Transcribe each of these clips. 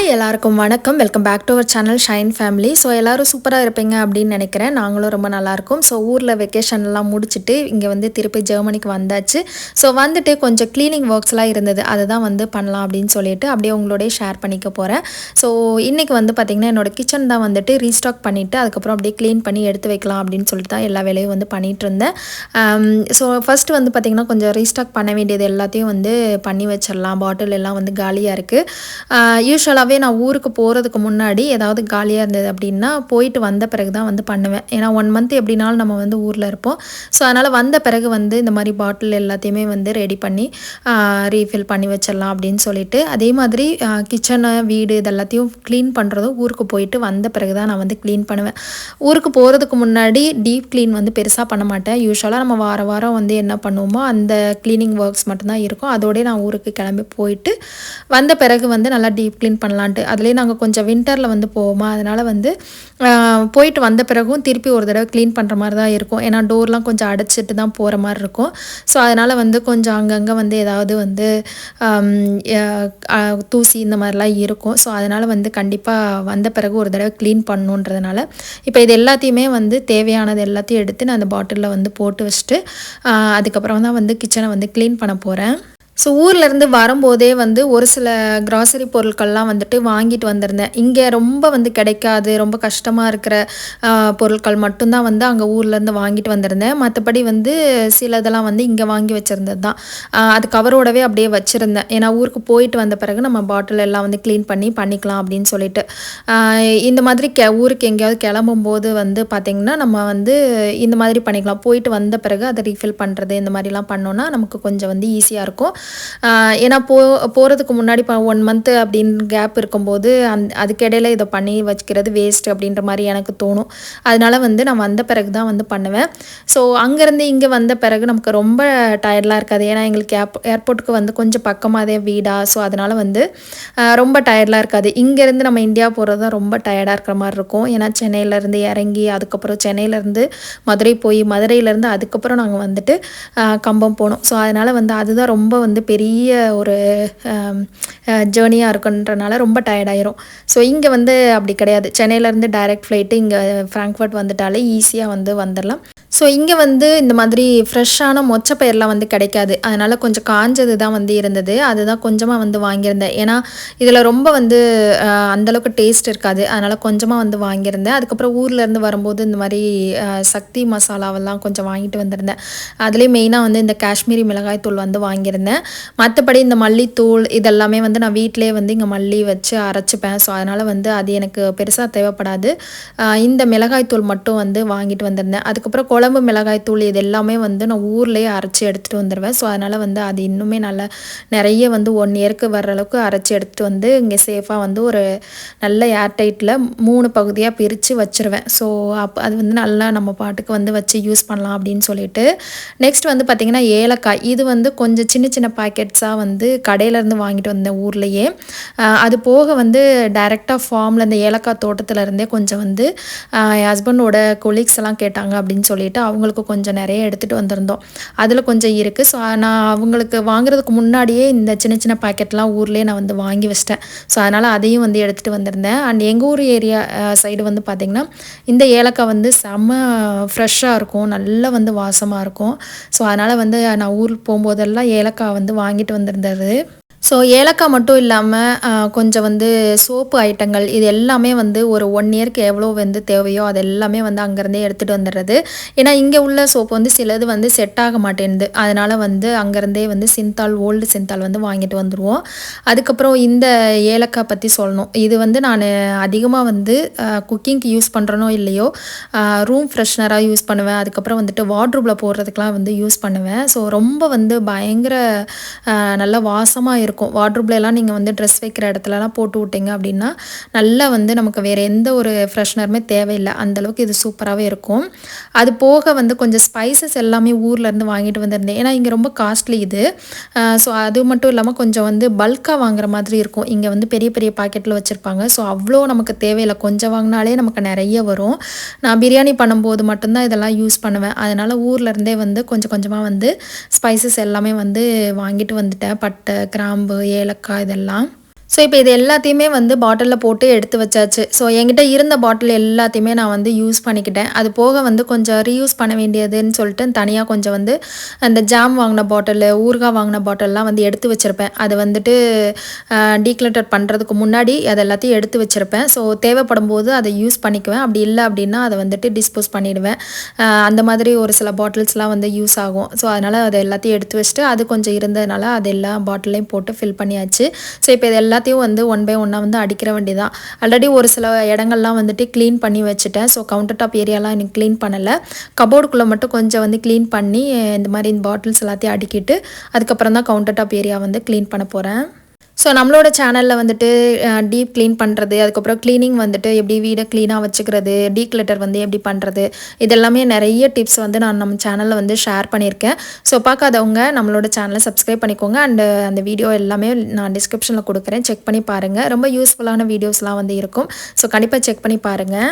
Hi எல்லாருக்கும் வணக்கம். Welcome back to our channel Shine family. So எல்லோரும் சூப்பராக இருப்பீங்க அப்படின்னு நினைக்கிறேன். நாங்களும் ரொம்ப நல்லாயிருக்கும். ஸோ ஊரில் வெக்கேஷன்லாம் முடிச்சுட்டு இங்கே வந்து திருப்பி ஜெர்மனிக்கு வந்தாச்சு. ஸோ வந்துட்டு கொஞ்சம் க்ளீனிங் ஒர்க்ஸ்லாம் இருந்தது, அதை தான் வந்து பண்ணலாம் அப்படின்னு சொல்லிட்டு அப்படியே உங்களோடய ஷேர் பண்ணிக்க போகிறேன். ஸோ இன்றைக்கி வந்து பார்த்திங்கன்னா என்னோடய கிச்சன் தான் வந்துட்டு ரீஸ்டாக் பண்ணிவிட்டு அதுக்கப்புறம் அப்படியே க்ளீன் பண்ணி எடுத்து வைக்கலாம் அப்படின்னு சொல்லிட்டு தான் எல்லா வேலையும் வந்து பண்ணிகிட்டு இருந்தேன். ஸோ ஃபஸ்ட்டு வந்து பார்த்திங்கன்னா கொஞ்சம் ரீஸ்டாக் பண்ண வேண்டியது எல்லாத்தையும் வந்து பண்ணி வச்சிடலாம். பாட்டில் எல்லாம் வந்து காலியாக இருக்குது. யூஸ்வலாகவே நான் ஊருக்கு போகிறதுக்கு முன்னாடி ஏதாவது காலியாக இருந்தது அப்படின்னா போயிட்டு வந்த பிறகு தான் வந்து பண்ணுவேன். ஏன்னா 1 மந்த் எப்படினாலும் நம்ம வந்து ஊரில் இருப்போம். ஸோ அதனால் வந்த பிறகு வந்து இந்த மாதிரி பாட்டில் எல்லாத்தையுமே வந்து ரெடி பண்ணி ரீஃபில் பண்ணி வச்சிடலாம் அப்படின்னு சொல்லிட்டு, அதே மாதிரி கிச்சனை வீடு இது எல்லாத்தையும் க்ளீன் பண்ணுறதும் ஊருக்கு போயிட்டு வந்த பிறகு தான் நான் வந்து க்ளீன் பண்ணுவேன். ஊருக்கு போகிறதுக்கு முன்னாடி டீப் க்ளீன் வந்து பெருசாக பண்ண மாட்டேன். யூஸ்வலாக நம்ம வாரம் வந்து என்ன பண்ணுவோமோ அந்த க்ளீனிங் ஒர்க்ஸ் மட்டும்தான் இருக்கும். அதோடய நான் ஊருக்கு கிளம்பி போயிட்டு வந்த பிறகு வந்து நல்லா டீப் க்ளீன் பண்ணலான்ட்டு. அதுலேயே நாங்கள் கொஞ்சம் வின்டரில் வந்து போவோமா, அதனால் வந்து போயிட்டு வந்த பிறகும் திருப்பி ஒரு தடவை க்ளீன் பண்ணுற மாதிரி தான் இருக்கும். ஏன்னா டோர்லாம் கொஞ்சம் அடைச்சிட்டு தான் போகிற மாதிரி இருக்கும். ஸோ அதனால் வந்து கொஞ்சம் அங்கங்கே வந்து ஏதாவது வந்து தூசி இந்த மாதிரிலாம் இருக்கும். ஸோ அதனால் வந்து கண்டிப்பாக வந்த பிறகு ஒரு தடவை க்ளீன் பண்ணணுன்றதுனால இப்போ இது எல்லாத்தையுமே வந்து தேவையானது எல்லாத்தையும் எடுத்து நான் அந்த பாட்டிலில் வந்து போட்டு வச்சுட்டு அதுக்கப்புறம் தான் வந்து கிச்சனை வந்து க்ளீன் பண்ண போகிறேன். ஸோ ஊர்லேருந்து வரும்போதே வந்து ஒரு சில க்ராசரி பொருட்கள்லாம் வந்துட்டு வாங்கிட்டு வந்திருந்தேன். இங்கே ரொம்ப வந்து கிடைக்காது, ரொம்ப கஷ்டமாக இருக்கிற பொருட்கள் மட்டும்தான் வந்து அங்கே ஊர்லேருந்து வாங்கிட்டு வந்திருந்தேன். மற்றபடி வந்து சிலதெல்லாம் வந்து இங்கே வாங்கி வச்சுருந்தது தான். அது கவரோடவே அப்படியே வச்சுருந்தேன். ஏன்னா ஊருக்கு போயிட்டு வந்த பிறகு நம்ம பாட்டில் எல்லாம் வந்து க்ளீன் பண்ணிக்கலாம் அப்படின்னு சொல்லிட்டு. இந்த மாதிரி ஊருக்கு எங்கேயாவது கிளம்பும்போது வந்து பார்த்திங்கன்னா நம்ம வந்து இந்த மாதிரி பண்ணிக்கலாம். போயிட்டு வந்த பிறகு அதை ரீஃபில் பண்ணுறது இந்த மாதிரிலாம் பண்ணோன்னா நமக்கு கொஞ்சம் வந்து ஈஸியாக இருக்கும். ஏன்னா போகிறதுக்கு முன்னாடி இப்போ 1 மந்த்து அப்படின்னு கேப் இருக்கும்போது அதுக்கிடையில் இதை பண்ணி வச்சுக்கிறது வேஸ்ட் அப்படின்ற மாதிரி எனக்கு தோணும். அதனால் வந்து நான் வந்த பிறகு தான் வந்து பண்ணுவேன். ஸோ அங்கேருந்து இங்கே வந்த பிறகு நமக்கு ரொம்ப டயர்டெலாம் இருக்காது. ஏன்னா எங்களுக்கு ஏர்போர்ட்டுக்கு வந்து கொஞ்சம் பக்கமாகவே வீடா. ஸோ அதனால் வந்து ரொம்ப டயர்டெலாம் இருக்காது. இங்கேருந்து நம்ம இந்தியா போகிறது தான் ரொம்ப டயர்டாக இருக்கிற மாதிரி இருக்கும். ஏன்னா சென்னையிலேருந்து இறங்கி அதுக்கப்புறம் சென்னையிலேருந்து மதுரை போய் மதுரையிலேருந்து அதுக்கப்புறம் நாங்கள் வந்துட்டு கம்பம் போனோம். ஸோ அதனால் வந்து அதுதான் ரொம்ப வந்து பெரிய ஒரு ஜேர்னியாக இருக்குன்றனால ரொம்ப டயர்டாயிரும். ஸோ இங்கே வந்து அப்படி கிடையாது. சென்னையிலேருந்து டைரக்ட் ஃப்ளைட்டு இங்கே ஃப்ராங்க்ஃபர்ட் வந்துட்டாலே ஈஸியாக வந்து வந்துடலாம். ஸோ இங்கே வந்து இந்த மாதிரி ஃப்ரெஷ்ஷான மொச்சப்பயிரெலாம் வந்து கிடைக்காது. அதனால் கொஞ்சம் காஞ்சது தான் வந்து இருந்தது. அதுதான் கொஞ்சமாக வந்து வாங்கியிருந்தேன். ஏன்னா இதில் ரொம்ப வந்து அந்தளவுக்கு டேஸ்ட் இருக்காது. அதனால் கொஞ்சமாக வந்து வாங்கியிருந்தேன். அதுக்கப்புறம் ஊர்லேருந்து வரும்போது இந்த மாதிரி சக்தி மசாலாவெல்லாம் கொஞ்சம் வாங்கிட்டு வந்திருந்தேன். அதுலேயும் மெயினாக வந்து இந்த காஷ்மீரி மிளகாய் தூள் வந்து வாங்கியிருந்தேன். மற்றபடி இந்த மல்லித்தூள் இதெல்லாமே வந்து நான் வீட்டிலே வந்து இங்கே மல்லி வச்சு அரைச்சிப்பேன். ஸோ அதனால் வந்து அது எனக்கு பெருசாக தேவைப்படாது. இந்த மிளகாய் தூள் மட்டும் வந்து வாங்கிட்டு வந்திருந்தேன். அதுக்கப்புறம் குழம்பு மிளகாய் தூள் இது எல்லாமே வந்து நான் ஊர்லேயே அரைச்சி எடுத்துகிட்டு வந்துடுவேன். ஸோ அதனால் வந்து அது இன்னுமே நிறைய வந்து 1 இயருக்கு வர்ற அளவுக்கு அரைச்சி எடுத்துகிட்டு வந்து இங்கே சேஃபாக வந்து ஒரு நல்ல ஏர்டைட்டில் 3 பகுதியாக பிரித்து வச்சுருவேன். ஸோ அது வந்து நல்லா நம்ம பாட்டுக்கு வந்து வச்சு யூஸ் பண்ணலாம் அப்படின்னு சொல்லிட்டு. நெக்ஸ்ட் வந்து பார்த்திங்கன்னா ஏலக்காய். இது வந்து கொஞ்சம் சின்ன சின்ன பாக்கெட்ஸாக வந்து கடையிலேருந்து வாங்கிட்டு வந்தேன் ஊர்லேயே. அது போக வந்து டைரெக்டாக ஃபார்மில் இந்த ஏலக்காய் தோட்டத்திலருந்தே கொஞ்சம் வந்து என் ஹஸ்பண்டோட கொலீக்ஸ் எல்லாம் கேட்டாங்க அப்படின்னு சொல்லிட்டு அவங்களுக்கு கொஞ்சம் நிறைய எடுத்துகிட்டு வந்திருந்தோம். அதில் கொஞ்சம் இருக்குது. ஸோ நான் அவங்களுக்கு வாங்குறதுக்கு முன்னாடியே இந்த சின்ன சின்ன பாக்கெட்லாம் ஊர்லேயே நான் வந்து வாங்கி வச்சிட்டேன். ஸோ அதனால் அதையும் வந்து எடுத்துகிட்டு வந்திருந்தேன். அண்ட் எங்கள் ஊர் ஏரியா சைடு வந்து பார்த்திங்கன்னா இந்த ஏலக்காய் வந்து செம்ம ஃப்ரெஷ்ஷாக இருக்கும், நல்லா வந்து வாசமாக இருக்கும். ஸோ அதனால் வந்து நான் ஊருக்கு போகும்போதெல்லாம் ஏலக்காய் வந்து வாங்கிட்டு வந்திருந்தது. ஸோ ஏலக்காய் மட்டும் இல்லாமல் கொஞ்சம் வந்து சோப்பு ஐட்டங்கள் இது எல்லாமே வந்து ஒரு 1 இயருக்கு எவ்வளோ வந்து தேவையோ அது எல்லாமே வந்து அங்கேருந்தே எடுத்துகிட்டு வந்துடுறது. ஏன்னா இங்கே உள்ள சோப்பு வந்து சிலது வந்து செட் ஆக மாட்டேங்குது. அதனால் வந்து அங்கேருந்தே வந்து சிந்தால் ஓல்டு சிந்தால் வந்து வாங்கிட்டு வந்துடுவோம். அதுக்கப்புறம் இந்த ஏலக்காய் பற்றி சொல்லணும். இது வந்து நான் அதிகமாக வந்து குக்கிங்க்கு யூஸ் பண்ணுறனோ இல்லையோ ரூம் ஃப்ரெஷ்னராக யூஸ் பண்ணுவேன். அதுக்கப்புறம் வந்துட்டு வார்ட்ரூப்பில் போடுறதுக்கெலாம் வந்து யூஸ் பண்ணுவேன். ஸோ ரொம்ப வந்து பயங்கர நல்ல வாசமாக இருக்கும். வார்ட்ரூப்லலாம் நீங்கள் வந்து ட்ரெஸ் வைக்கிற இடத்துலலாம் போட்டு விட்டிங்க அப்படின்னா நல்லா வந்து நமக்கு வேறு எந்த ஒரு ஃப்ரெஷ்னருமே தேவையில்லை. அந்தளவுக்கு இது சூப்பராகவே இருக்கும். அது போக வந்து கொஞ்சம் ஸ்பைசஸ் எல்லாமே ஊர்லேருந்து வாங்கிட்டு வந்திருந்தேன். ஏன்னா இங்கே ரொம்ப காஸ்ட்லி இது. ஸோ அது மட்டும் இல்லாமல் கொஞ்சம் வந்து பல்காக வாங்குற மாதிரி இருக்கும். இங்கே வந்து பெரிய பெரிய பாக்கெட்டில் வச்சுருப்பாங்க. ஸோ அவ்வளோ நமக்கு தேவையில்லை. கொஞ்சம் வாங்கினாலே நமக்கு நிறைய வரும். நான் பிரியாணி பண்ணும்போது மட்டும்தான் இதெல்லாம் யூஸ் பண்ணுவேன். அதனால் ஊர்லேருந்தே வந்து கொஞ்சம் கொஞ்சமாக வந்து ஸ்பைசஸ் எல்லாமே வந்து வாங்கிட்டு வந்துட்டேன். பட்டை, கிராம்பு, ஏலக்காய் இதெல்லாம். ஸோ இப்போ இது எல்லாத்தையுமே வந்து பாட்டிலில் போட்டு எடுத்து வச்சாச்சு. ஸோ என்கிட்ட இருந்த பாட்டில் எல்லாத்தையுமே நான் வந்து யூஸ் பண்ணிக்கிட்டேன். அது போக வந்து கொஞ்சம் ரீயூஸ் பண்ண வேண்டியதுன்னு சொல்லிட்டு தனியாக கொஞ்சம் வந்து அந்த ஜாம் வாங்கின பாட்டிலு, ஊறுகாய் வாங்கின பாட்டில்லாம் வந்து எடுத்து வச்சுருப்பேன். அது வந்துட்டு டீக்ளட்டர் பண்ணுறதுக்கு முன்னாடி அது எல்லாத்தையும் எடுத்து வச்சுருப்பேன். ஸோ தேவைப்படும் போது அதை யூஸ் பண்ணிக்குவேன். அப்படி இல்லை அப்படின்னா அதை வந்துட்டு டிஸ்போஸ் பண்ணிடுவேன். அந்த மாதிரி ஒரு சில பாட்டில்ஸ்லாம் வந்து யூஸ் ஆகும். ஸோ அதனால் அதை எல்லாத்தையும் எடுத்து வச்சுட்டு அது கொஞ்சம் இருந்ததுனால அது எல்லா பாட்டிலையும் போட்டு ஃபில் பண்ணியாச்சு. ஸோ இப்போ இது எல்லாத்தையும் வந்து ஒன் பை ஒன்னாக வந்து அடிக்கிற வேண்டியதான். ஆல்ரெடி ஒரு சில இடங்கள்லாம் வந்துட்டு க்ளீன் பண்ணி வச்சுட்டேன். ஸோ கவுண்டர் டாப் ஏரியாலாம் எனக்கு க்ளீன் பண்ணலை. கபோர்டுக்குள்ளே மட்டும் கொஞ்சம் வந்து க்ளீன் பண்ணி இந்த மாதிரி இந்த பாட்டில்ஸ் எல்லாத்தையும் அடிக்கிட்டு அதுக்கப்புறம் தான் கவுண்டர் டாப் ஏரியா வந்து க்ளீன் பண்ண போகிறேன். ஸோ நம்மளோட சேனலில் வந்துட்டு டீப் க்ளீன் பண்ணுறது, அதுக்கப்புறம் க்ளீனிங் வந்துட்டு எப்படி வீடை க்ளீனாக வச்சுக்கிறது, டீக்ளட்டர் வந்து எப்படி பண்ணுறது, இதெல்லாமே நிறைய டிப்ஸ் வந்து நான் நம்ம சேனலில் வந்து ஷேர் பண்ணியிருக்கேன். ஸோ பார்க்காதவங்க நம்மளோட சேனலை சப்ஸ்கிரைப் பண்ணிக்கோங்க. அண்டு அந்த வீடியோ எல்லாமே நான் டிஸ்கிரிப்ஷனில் கொடுக்குறேன், செக் பண்ணி பாருங்கள். ரொம்ப யூஸ்ஃபுல்லான வீடியோஸ்லாம் வந்து இருக்கும். ஸோ கண்டிப்பாக செக் பண்ணி பாருங்கள்.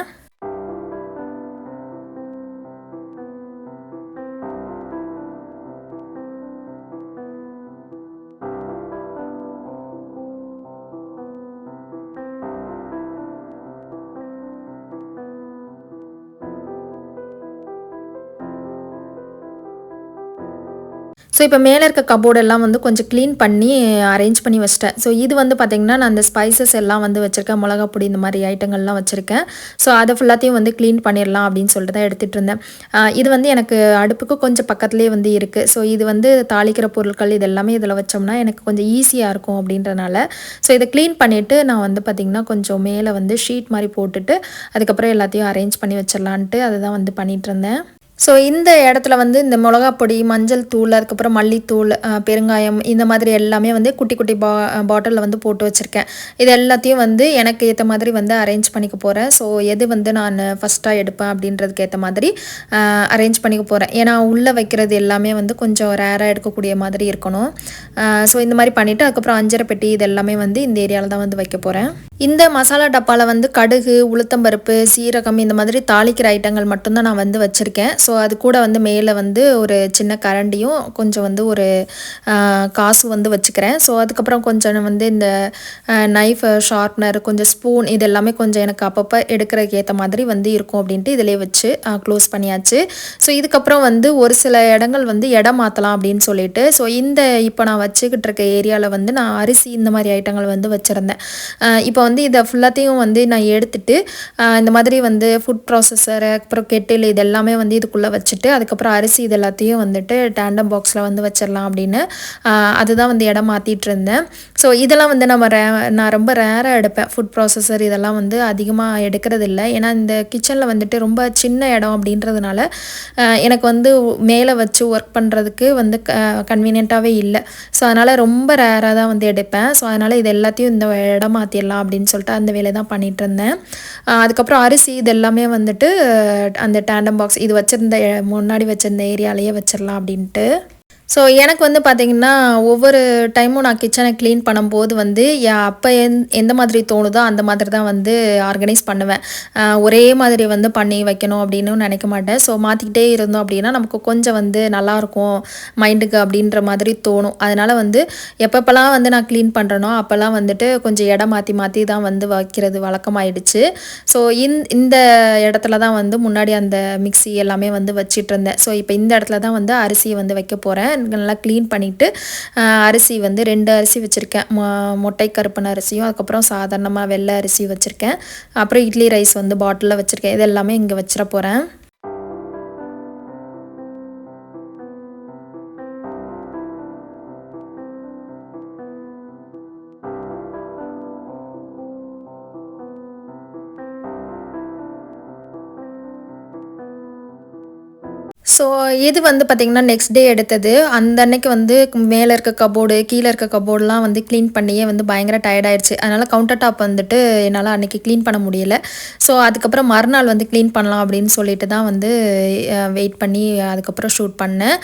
ஸோ இப்போ மேலே இருக்க கபோர்டெல்லாம் வந்து கொஞ்சம் க்ளீன் பண்ணி அரேஞ்ச் பண்ணி வச்சிட்டேன். ஸோ இது வந்து பார்த்திங்கன்னா நான் அந்த ஸ்பைசஸ் எல்லாம் வந்து வச்சுருக்கேன், மிளகா பொடி இந்த மாதிரி ஐட்டங்கள்லாம் வச்சுருக்கேன். ஸோ அதை ஃபுல்லாத்தையும் வந்து க்ளீன் பண்ணிடலாம் அப்படின்னு சொல்லிட்டு தான் எடுத்துகிட்டு இருந்தேன். இது வந்து எனக்கு அடுப்புக்கு கொஞ்சம் பக்கத்துலேயே வந்து இருக்குது. ஸோ இது வந்து தாளிக்கிற பொருட்கள் இது எல்லாமே இதில் வச்சோம்னா எனக்கு கொஞ்சம் ஈஸியாக இருக்கும் அப்படின்றனால ஸோ இதை க்ளீன் பண்ணிவிட்டு நான் வந்து பார்த்திங்கன்னா கொஞ்சம் மேலே வந்து ஷீட் மாதிரி போட்டுட்டு அதுக்கப்புறம் எல்லாத்தையும் அரேஞ்ச் பண்ணி வச்சிடலான்ட்டு அதை தான் வந்து பண்ணிகிட்டு இருந்தேன். ஸோ இந்த இடத்துல வந்து இந்த மிளகா பொடி, மஞ்சள் தூள், அதுக்கப்புறம் மல்லித்தூள், பெருங்காயம் இந்த மாதிரி எல்லாமே வந்து குட்டி குட்டி பாட்டிலில் வந்து போட்டு வச்சுருக்கேன். இது எல்லாத்தையும் வந்து எனக்கு ஏற்ற மாதிரி வந்து அரேஞ்ச் பண்ணிக்க போகிறேன். ஸோ எது வந்து நான் ஃபஸ்ட்டாக எடுப்பேன் அப்படின்றதுக்கு ஏற்ற மாதிரி அரேஞ்ச் பண்ணிக்க போகிறேன். ஏன்னா உள்ளே வைக்கிறது எல்லாமே வந்து கொஞ்சம் ரேராக எடுக்கக்கூடிய மாதிரி இருக்கணும். ஸோ இந்த மாதிரி பண்ணிவிட்டு அதுக்கப்புறம் அஞ்சரை பெட்டி இது எல்லாமே வந்து இந்த ஏரியாவில் தான் வந்து வைக்க போகிறேன். இந்த மசாலா டப்பாவில் வந்து கடுகு, உளுத்தம்பருப்பு, சீரகம் இந்த மாதிரி தாளிக்கிற ஐட்டங்கள் மட்டும்தான் நான் வந்து வச்சுருக்கேன். ஸோ அது கூட வந்து மேலே வந்து ஒரு சின்ன கரண்டியும் கொஞ்சம் வந்து ஒரு காசு வந்து வச்சுக்கிறேன். ஸோ அதுக்கப்புறம் கொஞ்சம் வந்து இந்த நைஃப், ஷார்ப்னர், கொஞ்சம் ஸ்பூன் இது எல்லாமே கொஞ்சம் எனக்கு அப்பப்போ எடுக்கிறதுக்கு ஏற்ற மாதிரி வந்து இருக்கும் அப்படின்ட்டு இதிலே வச்சு க்ளோஸ் பண்ணியாச்சு. ஸோ இதுக்கப்புறம் வந்து ஒரு சில இடங்கள் வந்து இடம் மாற்றலாம் அப்படின்னு சொல்லிட்டு ஸோ இந்த இப்போ நான் வச்சுக்கிட்டு இருக்க ஏரியாவில் வந்து நான் அரிசி இந்த மாதிரி ஐட்டங்கள் வந்து வச்சுருந்தேன். இப்போ வந்து இதை ஃபுல்லாத்தையும் வந்து நான் எடுத்துட்டு இந்த மாதிரி வந்து ஃபுட் ப்ராசஸர், அப்புறம் கெட்டில் இது எல்லாமே வந்து இதுக்குள்ளே வச்சுட்டு அதுக்கப்புறம் அரிசி இது எல்லாத்தையும் வந்துட்டு டேண்டம் பாக்ஸில் வந்து வச்சிடலாம் அப்படின்னு அதுதான் வந்து இடம் மாற்றிட்டு இருந்தேன். ஸோ இதெல்லாம் வந்து நான் ரொம்ப ரேராக எடுப்பேன். ஃபுட் ப்ராசஸர் இதெல்லாம் வந்து அதிகமாக எடுக்கிறது இல்லை. ஏன்னா இந்த கிச்சனில் வந்துட்டு ரொம்ப சின்ன இடம் அப்படின்றதுனால எனக்கு வந்து மேலே வச்சு ஒர்க் பண்ணுறதுக்கு வந்து கன்வீனியண்ட்டாகவே இல்லை. ஸோ அதனால் ரொம்ப ரேராக தான் வந்து எடுப்பேன். ஸோ அதனால் இது எல்லாத்தையும் இந்த இடம் மாற்றிடலாம் அப்படின்னு சொல்லிட்டு அந்த வேலையை தான் பண்ணிகிட்டு இருந்தேன். அதுக்கப்புறம் அரிசி இது எல்லாமே வந்துட்டு அந்த டேண்டம் பாக்ஸ் இது வச்சுருந்த முன்னாடி வச்சுருந்த ஏரியாலேயே வச்சிடலாம் அப்படின்ட்டு. ஸோ எனக்கு வந்து பார்த்திங்கன்னா ஒவ்வொரு டைமும் நான் கிச்சனை க்ளீன் பண்ணும்போது வந்து அப்போ எந்த மாதிரி தோணுதோ அந்த மாதிரி தான் வந்து ஆர்கனைஸ் பண்ணுவேன். ஒரே மாதிரி வந்து பண்ணி வைக்கணும் அப்படின்னு நினைக்க மாட்டேன். ஸோ மாற்றிக்கிட்டே இருந்தோம் அப்படின்னா நமக்கு கொஞ்சம் வந்து நல்லாயிருக்கும் மைண்டுக்கு அப்படின்ற மாதிரி தோணும். அதனால் வந்து எப்பப்போலாம் வந்து நான் க்ளீன் பண்ணுறேனோ அப்போல்லாம் வந்துட்டு கொஞ்சம் இடம் மாற்றி மாற்றி தான் வந்து வைக்கிறது வழக்கமாயிடுச்சு. ஸோ இந்த இடத்துல தான் வந்து முன்னாடி அந்த மிக்ஸி எல்லாமே வந்து வச்சிட்டு இருந்தேன். ஸோ இப்போ இந்த இடத்துல தான் வந்து அரிசியை வந்து வைக்க போகிறேன். நல்லா க்ளீன் பண்ணிவிட்டு அரிசி வந்து 2 அரிசி வச்சுருக்கேன். மொட்டை கருப்பன் அரிசியும் அதுக்கப்புறம் சாதாரணமாக வெள்ளை அரிசி வச்சுருக்கேன். அப்புறம் இட்லி ரைஸ் வந்து பாட்டிலில் வச்சுருக்கேன். இது எல்லாமே இங்கே வச்சிட போகிறேன். ஸோ இது வந்து பார்த்திங்கன்னா நெக்ஸ்ட் டே எடுத்தது. அந்த அன்னைக்கு வந்து மேலே இருக்க கபோர்டு, கீழே இருக்க கபோர்டெலாம் வந்து க்ளீன் பண்ணியே வந்து பயங்கர டயர்டாயிடுச்சு. அதனால் கவுண்டர் டாப் வந்துட்டு என்னால் அன்றைக்கி க்ளீன் பண்ண முடியலை. ஸோ அதுக்கப்புறம் மறுநாள் வந்து க்ளீன் பண்ணலாம் அப்படின்னு சொல்லிட்டு தான் வந்து வெயிட் பண்ணி அதுக்கப்புறம் ஷூட் பண்ணேன்.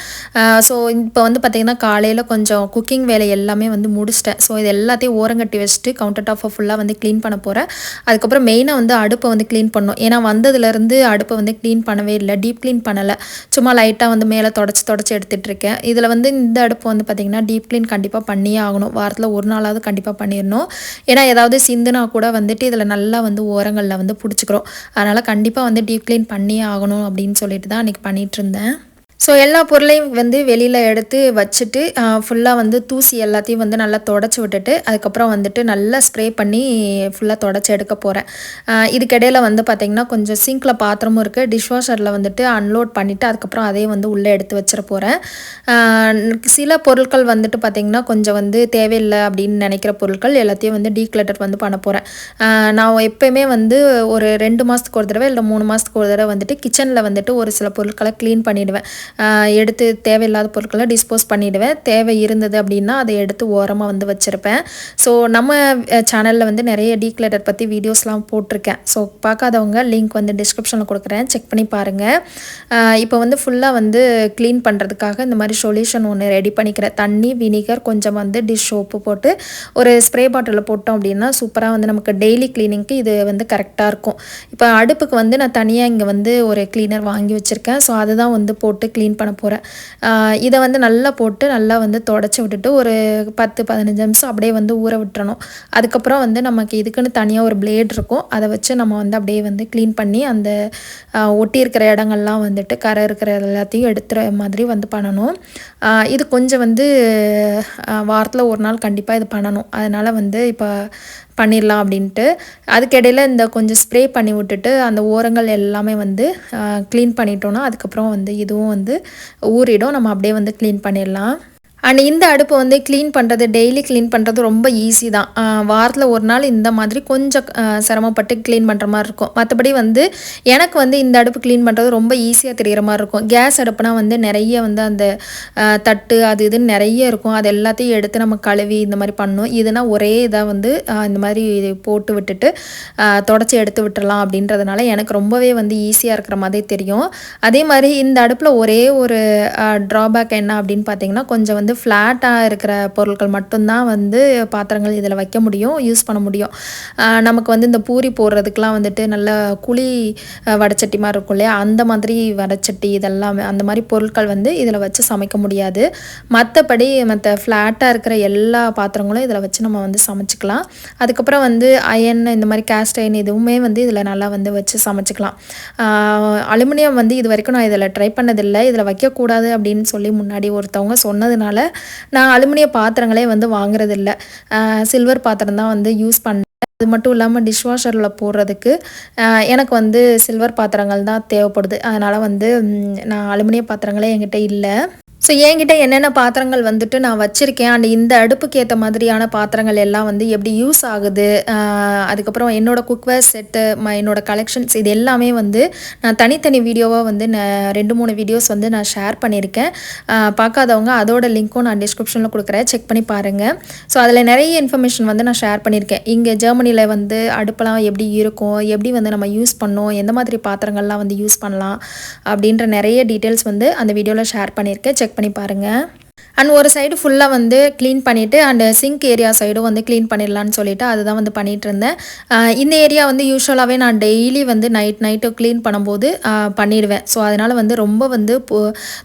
ஸோ இப்போ வந்து பார்த்திங்கன்னா காலையில் கொஞ்சம் குக்கிங் வேலை எல்லாமே வந்து முடிச்சிட்டேன். ஸோ இது எல்லாத்தையும் ஓரங்கட்டி வச்சுட்டு கவுண்டர் டாப்பை ஃபுல்லாக வந்து க்ளீன் பண்ண போகிறேன். அதுக்கப்புறம் மெயினாக வந்து அடுப்பை வந்து க்ளீன் பண்ணணும். ஏன்னா வந்ததுலேருந்து அடுப்பை வந்து க்ளீன் பண்ணவே இல்லை, டீப் க்ளீன் பண்ணலை. சும்மா லைட்டாக வந்து மேலே தொடச்சி எடுத்துகிட்ருக்கேன். இதில் வந்து இந்த அடுப்பு வந்து பார்த்திங்கன்னா டீப் க்ளீன் கண்டிப்பாக பண்ணியே ஆகணும். வாரத்தில் ஒரு நாளாவது கண்டிப்பாக பண்ணிடணும். ஏன்னா ஏதாவது சிந்துனா கூட வந்துட்டு இதில் நல்லா வந்து ஓரங்களில் வந்து பிடிச்சிக்கிறோம். அதனால் கண்டிப்பாக வந்து டீப் க்ளீன் பண்ணியே ஆகணும் அப்படின்னு சொல்லிட்டு தான் அன்றைக்கி பண்ணிகிட்ருந்தேன். ஸோ எல்லா பொருளையும் வந்து வெளியில் எடுத்து வச்சுட்டு ஃபுல்லாக வந்து தூசி எல்லாத்தையும் வந்து நல்லா தொடச்சி விட்டுட்டு அதுக்கப்புறம் வந்துட்டு நல்லா ஸ்ப்ரே பண்ணி ஃபுல்லாக தொடச்சி எடுக்க போகிறேன். இதுக்கிடையில் வந்து பார்த்திங்கன்னா கொஞ்சம் சிங்கில் பாத்திரமும் இருக்குது. டிஷ்வாஷரில் வந்துட்டு அன்லோட் பண்ணிவிட்டு அதுக்கப்புறம் அதையும் வந்து உள்ளே எடுத்து வச்சிட போகிறேன். சில பொருட்கள் வந்துட்டு பார்த்திங்கன்னா கொஞ்சம் வந்து தேவையில்லை அப்படின்னு நினைக்கிற பொருட்கள் எல்லாத்தையும் வந்து டீக்ளட்டர் வந்து பண்ண போகிறேன். நான் எப்போயுமே வந்து ஒரு 2 மாதத்துக்கு ஒரு தடவை இல்லை 3 மாதத்துக்கு ஒரு தடவை வந்துட்டு கிச்சனில் வந்துட்டு ஒரு சில பொருட்களை க்ளீன் பண்ணிவிடுவேன். எடுத்து தேவையில்லாத பொருட்களை டிஸ்போஸ் பண்ணிவிடுவேன். தேவை இருந்தது அப்படின்னா அதை எடுத்து ஓரமாக வந்து வச்சுருப்பேன். ஸோ நம்ம சேனலில் வந்து நிறைய டீக்ளட்டர் பற்றி வீடியோஸ்லாம் போட்டிருக்கேன். ஸோ பார்க்காதவங்க லிங்க் வந்து டிஸ்கிரிப்ஷனில் கொடுக்குறேன், செக் பண்ணி பாருங்கள். இப்போ வந்து ஃபுல்லாக வந்து க்ளீன் பண்ணுறதுக்காக இந்த மாதிரி சொல்யூஷன் ஒன்று ரெடி பண்ணிக்கிறேன். தண்ணி, வினிகர், கொஞ்சம் வந்து டிஷ் சோப்பு போட்டு ஒரு ஸ்ப்ரே பாட்டிலில் போட்டோம் அப்படின்னா சூப்பராக வந்து நமக்கு டெய்லி க்ளீனிங்க்கு இது வந்து கரெக்டாக இருக்கும். இப்போ அடுப்புக்கு வந்து நான் தனியாக இங்கே வந்து ஒரு க்ளீனர் வாங்கி வச்சுருக்கேன். ஸோ அதுதான் வந்து போட்டு க்ளீன் பண்ண போகிறேன். இதை வந்து நல்லா போட்டு நல்லா வந்து தொடச்சி விட்டுட்டு ஒரு 10-15 நிமிஷம் அப்படியே வந்து ஊற விட்டுறணும். அதுக்கப்புறம் வந்து நமக்கு இதுக்குன்னு தனியாக ஒரு பிளேட் இருக்கும். அதை வச்சு நம்ம வந்து அப்படியே வந்து க்ளீன் பண்ணி அந்த ஒட்டி இருக்கிற இடங்கள்லாம் வந்துட்டு கரை இருக்கிற எல்லாத்தையும் எடுத்துகிற மாதிரி வந்து பண்ணணும். இது கொஞ்சம் வந்து வாரத்தில் ஒரு நாள் கண்டிப்பாக இது பண்ணணும். அதனால் வந்து இப்போ பண்ணிடலாம் அப்படின்ட்டு அதுக்கிடையில் இந்த கொஞ்சம் ஸ்ப்ரே பண்ணி விட்டுட்டு அந்த ஓரங்கள் எல்லாமே வந்து க்ளீன் பண்ணிட்டோன்னா அதுக்கப்புறம் வந்து இதுவும் வந்து ஊறிடும். நம்ம அப்படியே வந்து க்ளீன் பண்ணிடலாம். அண்ட் இந்த அடுப்பு வந்து க்ளீன் பண்ணுறது, டெய்லி க்ளீன் பண்ணுறது ரொம்ப ஈஸி தான். வாரத்தில் ஒரு நாள் இந்த மாதிரி கொஞ்சம் சிரமப்பட்டு க்ளீன் பண்ணுற மாதிரி இருக்கும். மற்றபடி வந்து எனக்கு வந்து இந்த அடுப்பு க்ளீன் பண்ணுறது ரொம்ப ஈஸியாக தெரிகிற மாதிரி இருக்கும். கேஸ் அடுப்புனா வந்து நிறைய வந்து அந்த தட்டு அது இதுன்னு நிறைய இருக்கும். அது எல்லாத்தையும் எடுத்து நம்ம கழுவி இந்த மாதிரி பண்ணணும். இதுனா ஒரே இதாக வந்து இந்த மாதிரி போட்டு விட்டுட்டு தொடச்சி எடுத்து விட்டுறலாம் அப்படின்றதுனால எனக்கு ரொம்பவே வந்து ஈஸியாக இருக்கிற மாதிரி தெரியும். அதே மாதிரி இந்த அடுப்பில் ஒரே ஒரு ட்ராபேக் என்ன அப்படின்னு பார்த்தீங்கன்னா கொஞ்சம் வந்து ஃப்ளாட்டாக இருக்கிற பொருட்கள் மட்டும்தான் வந்து பாத்திரங்கள் இதில் வைக்க முடியும், யூஸ் பண்ண முடியும். நமக்கு வந்து இந்த பூரி போடுறதுக்கெலாம் வந்துட்டு நல்ல குழி வடைச்சட்டி மாதிரி இருக்கும் இல்லையா, அந்த மாதிரி வடைச்சட்டி இதெல்லாம் அந்த மாதிரி பொருட்கள் வந்து இதில் வச்சு சமைக்க முடியாது. மற்றபடி மற்ற ஃப்ளாட்டாக இருக்கிற எல்லா பாத்திரங்களும் இதில் வச்சு நம்ம வந்து சமைச்சிக்கலாம். அதுக்கப்புறம் வந்து அயன் இந்த மாதிரி கேஸ்ட் அயன் இதுவுமே வந்து இதில் நல்லா வந்து வச்சு சமைச்சிக்கலாம். அலுமினியம் வந்து இது வரைக்கும் நான் இதில் ட்ரை பண்ணதில்லை. இதில் வைக்கக்கூடாது அப்படின்னு சொல்லி முன்னாடி ஒருத்தவங்க சொன்னதுனால நான் அலுமினிய பாத்திரங்களே வந்து வாங்குறதில்ல. சில்வர் பாத்திரம் தான் வந்து யூஸ் பண்ணேன். அது மட்டும் இல்லாமல் டிஷ்வாஷரில் போடுறதுக்கு எனக்கு வந்து சில்வர் பாத்திரங்கள் தான் தேவைப்படுது. அதனால் வந்து நான் அலுமினிய பாத்திரங்களே என்கிட்ட இல்லை. ஸோ என்கிட்ட என்னென்ன பாத்திரங்கள் வந்துட்டு நான் வச்சுருக்கேன் அண்ட் இந்த அடுப்புக்கு ஏற்ற மாதிரியான பாத்திரங்கள் எல்லாம் வந்து எப்படி யூஸ் ஆகுது, அதுக்கப்புறம் என்னோடய குக்வேர் செட்டு, என்னோடய கலெக்ஷன்ஸ் இது எல்லாமே வந்து நான் தனித்தனி வீடியோவாக வந்து 2-3 வீடியோஸ் வந்து நான் ஷேர் பண்ணியிருக்கேன். பார்க்காதவங்க அதோட லிங்க்கும் நான் டிஸ்கிரிப்ஷனில் கொடுக்குறேன், செக் பண்ணி பாருங்கள். ஸோ அதில் நிறைய இன்ஃபர்மேஷன் வந்து நான் ஷேர் பண்ணியிருக்கேன். இங்கே ஜெர்மனியில் வந்து அடுப்பெல்லாம் எப்படி இருக்கும், எப்படி வந்து நம்ம யூஸ் பண்ணோம், எந்த மாதிரி பாத்திரங்கள்லாம் வந்து யூஸ் பண்ணலாம் அப்படின்ற நிறைய டீட்டெயில்ஸ் வந்து அந்த வீடியோவில் ஷேர் பண்ணியிருக்கேன், செக் பண்ணி பாருங்கள். அண்ட் ஒரு சைடு ஃபுல்லாக வந்து க்ளீன் பண்ணிவிட்டு அண்ட் சிங்க் ஏரியா சைடும் வந்து க்ளீன் பண்ணிடலான்னு சொல்லிவிட்டு அதுதான் வந்து பண்ணிகிட்டு இருந்தேன். இந்த ஏரியா வந்து யூஸ்வலாகவே நான் டெய்லி வந்து நைட்டு க்ளீன் பண்ணும்போது பண்ணிடுவேன். ஸோ அதனால் வந்து ரொம்ப வந்து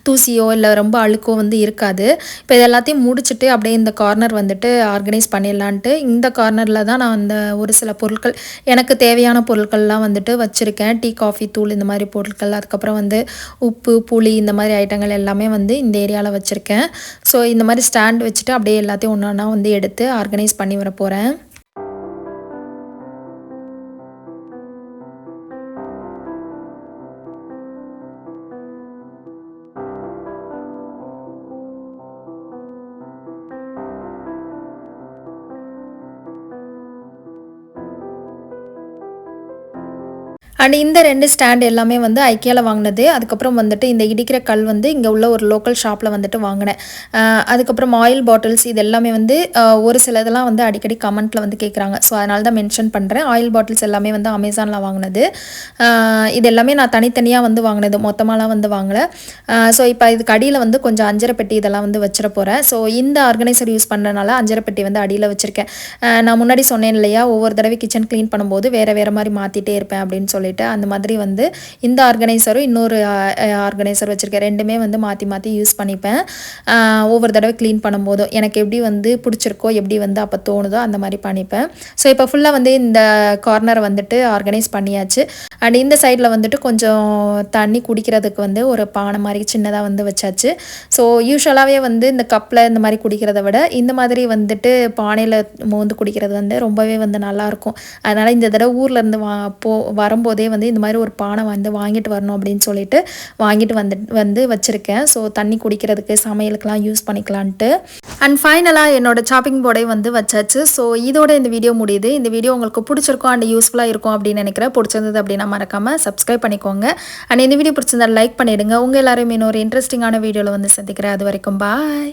தூசியோ இல்லை ரொம்ப அழுக்கோ வந்து இருக்காது. இப்போ இது எல்லாத்தையும் முடிச்சுட்டு அப்படியே இந்த கார்னர் வந்துட்டு ஆர்கனைஸ் பண்ணிடலான்ட்டு இந்த கார்னரில் தான் நான் அந்த ஒரு சில பொருட்கள் எனக்கு தேவையான பொருட்கள்லாம் வந்துட்டு வச்சுருக்கேன். டீ, காஃபி தூள் இந்த மாதிரி பொருட்கள், அதுக்கப்புறம் வந்து உப்பு, புளி இந்த மாதிரி ஐட்டங்கள் எல்லாமே வந்து இந்த ஏரியாவில் வச்சுருக்கேன். ஸோ இந்த மாதிரி ஸ்டாண்ட் வச்சுட்டு அப்படியே எல்லாத்தையும் ஒன்று ஒன்றா வந்து எடுத்து ஆர்கனைஸ் பண்ணி வர போகிறேன். அண்ட் இந்த 2 ஸ்டாண்ட் எல்லாமே வந்து ஐக்கியாவில் வாங்கினது. அதுக்கப்புறம் வந்துட்டு இந்த இடிக்கிற கல் வந்து இங்கே உள்ள ஒரு லோக்கல் ஷாப்பில் வந்துட்டு வாங்கினேன். அதுக்கப்புறம் ஆயில் பாட்டில்ஸ் இது எல்லாமே வந்து ஒரு சிலதெல்லாம் வந்து அடிக்கடி கமெண்ட்டில் வந்து கேட்குறாங்க. ஸோ அதனால தான் மென்ஷன் பண்ணுறேன். ஆயில் பாட்டில்ஸ் எல்லாமே வந்து அமேசானில் வாங்கினது. இது எல்லாமே நான் தனித்தனியாக வந்து வாங்கினது, மொத்தமாலாம் வந்து வாங்கலை. ஸோ இப்போ இதுக்கு அடியில் வந்து கொஞ்சம் அஞ்சரை பெட்டி இதெல்லாம் வந்து வச்சிட போகிறேன். ஸோ இந்த ஆர்கனைசர் யூஸ் பண்ணுறதுனால அஞ்சரை பெட்டி வந்து அடியில் வச்சுருக்கேன். நான் முன்னாடி சொன்னேன் இல்லையா, ஒவ்வொரு தடவை கிச்சன் க்ளீன் பண்ணும்போது வேறு மாதிரி மாற்றிட்டே இருப்பேன் அப்படின்னு சொல்லிட்டு. சொல்லிட்டு அந்த மாதிரி வந்து இந்த ஆர்கனைசரும் இன்னொரு ஆர்கனைசர் வச்சுருக்கேன். ரெண்டுமே வந்து மாற்றி மாற்றி யூஸ் பண்ணிப்பேன். ஒவ்வொரு தடவை க்ளீன் பண்ணும்போதும் எனக்கு எப்படி வந்து பிடிச்சிருக்கோ, எப்படி வந்து அப்போ தோணுதோ அந்த மாதிரி பண்ணிப்பேன். ஸோ இப்போ ஃபுல்லாக வந்து இந்த கார்னரை வந்துட்டு ஆர்கனைஸ் பண்ணியாச்சு. அண்ட் இந்த சைடில் வந்துட்டு கொஞ்சம் தண்ணி குடிக்கிறதுக்கு வந்து ஒரு பானை மாதிரி சின்னதாக வந்து வச்சாச்சு. ஸோ யூஸ்வலாகவே வந்து இந்த கப்பில் இந்த மாதிரி குடிக்கிறத விட இந்த மாதிரி வந்துட்டு பானையில் மோந்து குடிக்கிறது வந்து ரொம்பவே வந்து நல்லாயிருக்கும். அதனால் இந்த தடவை ஊர்லேருந்து வரும்போதே வந்து இந்த மாதிரி ஒரு பானை வந்து வாங்கிட்டு வரணும் அப்படின்னு சொல்லிட்டு வாங்கிட்டு வந்து வச்சுருக்கேன். ஸோ தண்ணி குடிக்கிறதுக்கு சமையலுக்கெலாம் யூஸ் பண்ணிக்கலான்ட்டு. அண்ட் ஃபைனலாக என்னோடய சாப்பிங் போர்டை வந்து வச்சாச்சு. ஸோ இதோட இந்த வீடியோ முடியுது. இந்த வீடியோ உங்களுக்கு பிடிச்சிருக்கும் அண்ட் யூஸ்ஃபுல்லாக இருக்கும் அப்படின்னு நினைக்கிறேன். பிடிச்சிருந்தது அப்படின்னா மறக்காமல் சப்ஸ்கிரைப் பண்ணிக்கோங்க. அண்ட் இந்த வீடியோ பிடிச்சிருந்தா லைக் பண்ணிவிடுங்க. உங்கள் எல்லாரும் இன்னொரு இன்ட்ரெஸ்டிங்கான வீடியோவில் வந்து சந்திக்கிறேன். அது வரைக்கும் பாய்.